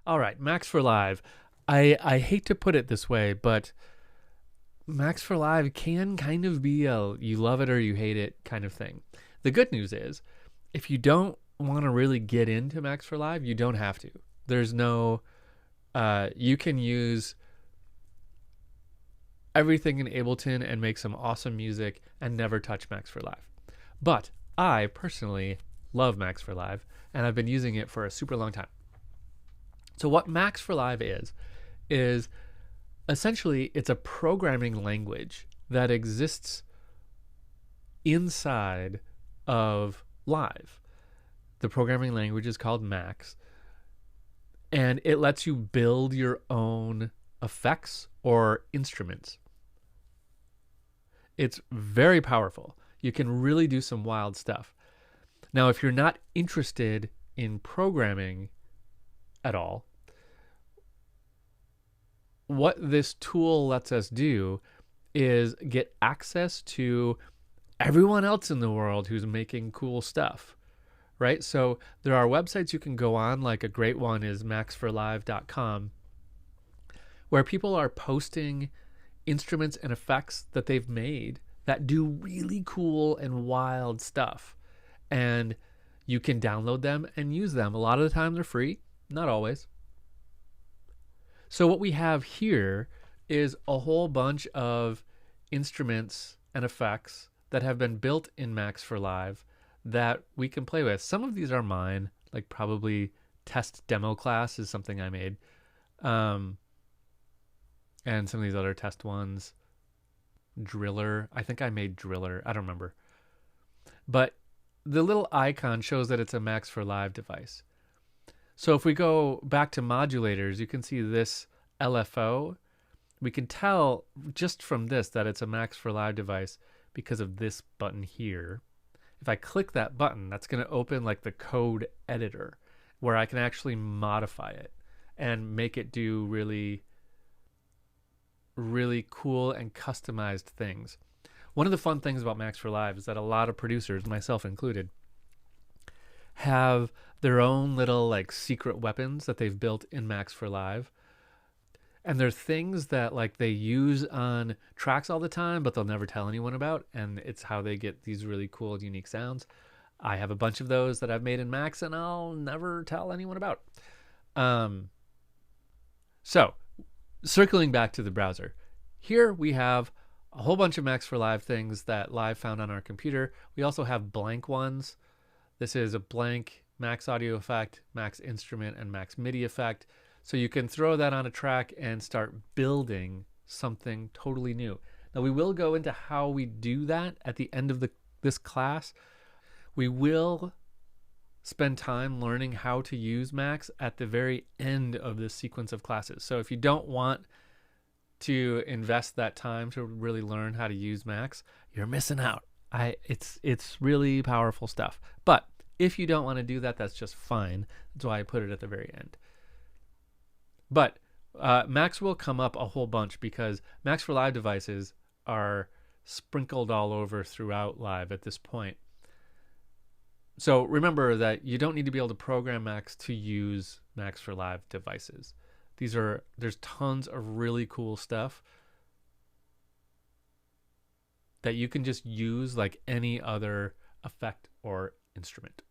All right, Max for Live. I hate to put it this way, but Max for Live can kind of be a you love it or you hate it kind of thing. The good news is, if you don't want to really get into Max for Live, you don't have to. There's no, you can use everything in Ableton and make some awesome music and never touch Max for Live. But I personally love Max for Live, and I've been using it for a super long time. So what Max for Live is essentially it's a programming language that exists inside of Live. The programming language is called Max, and it lets you build your own effects or instruments. It's very powerful. You can really do some wild stuff. Now, if you're not interested in programming at all, what this tool lets us do is get access to everyone else in the world who's making cool stuff, right? So there are websites you can go on, like a great one is maxforlive.com, where people are posting instruments and effects that they've made that do really cool and wild stuff. And you can download them and use them. A lot of the time they're free, not always. So what we have here is a whole bunch of instruments and effects that have been built in Max for Live that we can play with. Some of these are mine, like probably Test Demo Class is something I made. And some of these other test ones. Driller. I think I made Driller. I don't remember. But the little icon shows that it's a Max for Live device. So if we go back to modulators, you can see this LFO. We can tell just from this that it's a Max for Live device because of this button here. If I click that button, that's going to open like the code editor where I can actually modify it and make it do really, really cool and customized things. One of the fun things about Max for Live is that a lot of producers, myself included, have their own little like secret weapons that they've built in Max for Live. And they're things that like they use on tracks all the time, but they'll never tell anyone about. And it's how they get these really cool, unique sounds. I have a bunch of those that I've made in Max and I'll never tell anyone about. So circling back to the browser, here we have a whole bunch of Max for Live things that Live found on our computer. We also have blank ones. This is a blank Max audio effect, Max instrument, and Max MIDI effect. So you can throw that on a track and start building something totally new. Now we will go into how we do that at the end of this class. We will spend time learning how to use Max at the very end of this sequence of classes. So if you don't want to invest that time to really learn how to use Max, you're missing out. It's really powerful stuff. But if you don't want to do that, that's just fine. That's why I put it at the very end. But Max will come up a whole bunch because Max for Live devices are sprinkled all over throughout Live at this point. So remember that you don't need to be able to program Max to use Max for Live devices. There's tons of really cool stuff that you can just use like any other effect or instrument.